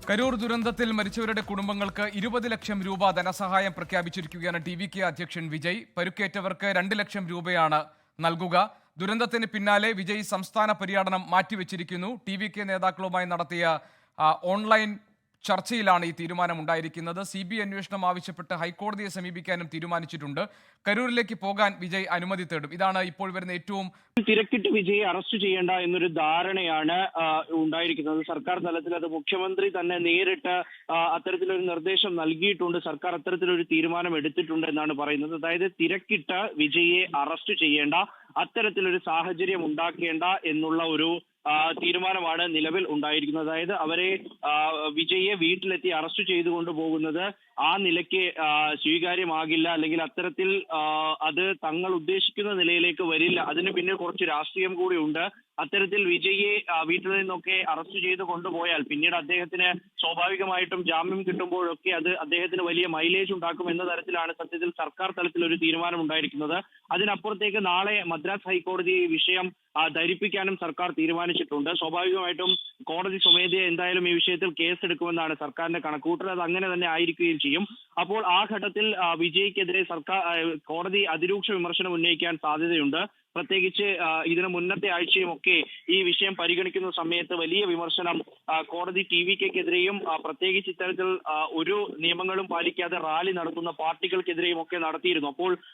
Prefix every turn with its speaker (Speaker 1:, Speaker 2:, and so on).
Speaker 1: കരൂർ ദുരന്തത്തിൽ മരിച്ചവരുടെ കുടുംബങ്ങൾക്ക് 20 ലക്ഷം രൂപ ധനസഹായം പ്രഖ്യാപിച്ചിരിക്കുകയാണ് ടി.വി.കെ അധ്യക്ഷൻ വിജയ്. പരുക്കേറ്റവർക്ക് 2 ലക്ഷം രൂപയാണ് നൽകുക. ദുരന്തത്തിന് പിന്നാലെ വിജയ് സംസ്ഥാന പര്യടനം മാറ്റിവെച്ചിരിക്കുന്നു. ടി.വി.കെ നേതാക്കളുമായി നടത്തിയ ഓൺലൈൻ ചർച്ചയിലാണ് ഈ തീരുമാനം ഉണ്ടായിരിക്കുന്നത്. CBI അന്വേഷണം ആവശ്യപ്പെട്ട് ഹൈക്കോടതിയെ സമീപിക്കാനും തീരുമാനിച്ചിട്ടുണ്ട്. കരൂരിലേക്ക് പോകാൻ വിജയ് അനുമതി തേടും. ഇതാണ് ഇപ്പോൾ വരുന്ന ഏറ്റവും
Speaker 2: തിരക്കിട്ട് വിജയെ അറസ്റ്റ് ചെയ്യേണ്ട എന്നൊരു ധാരണയാണ് ഉണ്ടായിരിക്കുന്നത്. സർക്കാർ തലത്തിൽ അത് മുഖ്യമന്ത്രി തന്നെ നേരിട്ട് അത്തരത്തിലൊരു നിർദ്ദേശം നൽകിയിട്ടുണ്ട്. സർക്കാർ അത്തരത്തിലൊരു തീരുമാനം എടുത്തിട്ടുണ്ട് എന്നാണ് പറയുന്നത്. അതായത് തിരക്കിട്ട് വിജയെ അറസ്റ്റ് ചെയ്യേണ്ട, അത്തരത്തിലൊരു സാഹചര്യം ഉണ്ടാക്കേണ്ട എന്നുള്ള ഒരു തീരുമാനമാണ് നിലവിൽ ഉണ്ടായിരിക്കുന്നത്. അതായത് അവരെ വിജയെ വീട്ടിലെത്തി അറസ്റ്റ് ചെയ്തുകൊണ്ട് പോകുന്നത് ആ നിലയ്ക്ക് സ്വീകാര്യമാകില്ല, അല്ലെങ്കിൽ അത്തരത്തിൽ അത് തങ്ങൾ ഉദ്ദേശിക്കുന്ന നിലയിലേക്ക് വരില്ല. അതിന് പിന്നെ കുറച്ച് രാഷ്ട്രീയം കൂടി ഉണ്ട്. അത്തരത്തിൽ വിജയെ വീട്ടിൽ നിന്നൊക്കെ അറസ്റ്റ് ചെയ്ത് കൊണ്ടുപോയാൽ പിന്നീട് അദ്ദേഹത്തിന് സ്വാഭാവികമായിട്ടും ജാമ്യം കിട്ടുമ്പോഴൊക്കെ അത് അദ്ദേഹത്തിന് വലിയ മൈലേജ് ഉണ്ടാക്കും എന്ന തരത്തിലാണ് സത്യത്തിൽ സർക്കാർ തലത്തിൽ ഒരു തീരുമാനം ഉണ്ടായിരിക്കുന്നത്. അതിനപ്പുറത്തേക്ക് നാളെ മദ്രാസ് ഹൈക്കോടതി ഈ വിഷയം ധരിപ്പിക്കാനും സർക്കാർ തീരുമാനിച്ചിട്ടുണ്ട്. സ്വാഭാവികമായിട്ടും കോടതി സ്വമേധയാ എന്തായാലും ഈ വിഷയത്തിൽ കേസെടുക്കുമെന്നാണ് സർക്കാരിന്റെ കണക്കുകൂട്ടൽ. അത് അങ്ങനെ തന്നെ ആയിരിക്കുകയും ചെയ്യും. അപ്പോൾ ആ ഘട്ടത്തിൽ വിജയ്ക്കെതിരെ കോടതി അതിരൂക്ഷ വിമർശനം ഉന്നയിക്കാൻ സാധ്യതയുണ്ട്. പ്രത്യേകിച്ച് ഇതിന് മുന്നത്തെ ആഴ്ചയും ഒക്കെ ഈ വിഷയം പരിഗണിക്കുന്ന സമയത്ത് വലിയ വിമർശനം കോടതി ടി.വി.കെതിരെയും പ്രത്യേകിച്ച് ഇത്തരത്തിൽ ഒരു നിയമങ്ങളും പാലിക്കാതെ റാലി നടത്തുന്ന പാർട്ടികൾക്കെതിരെയും ഒക്കെ നടത്തിയിരുന്നു. അപ്പോൾ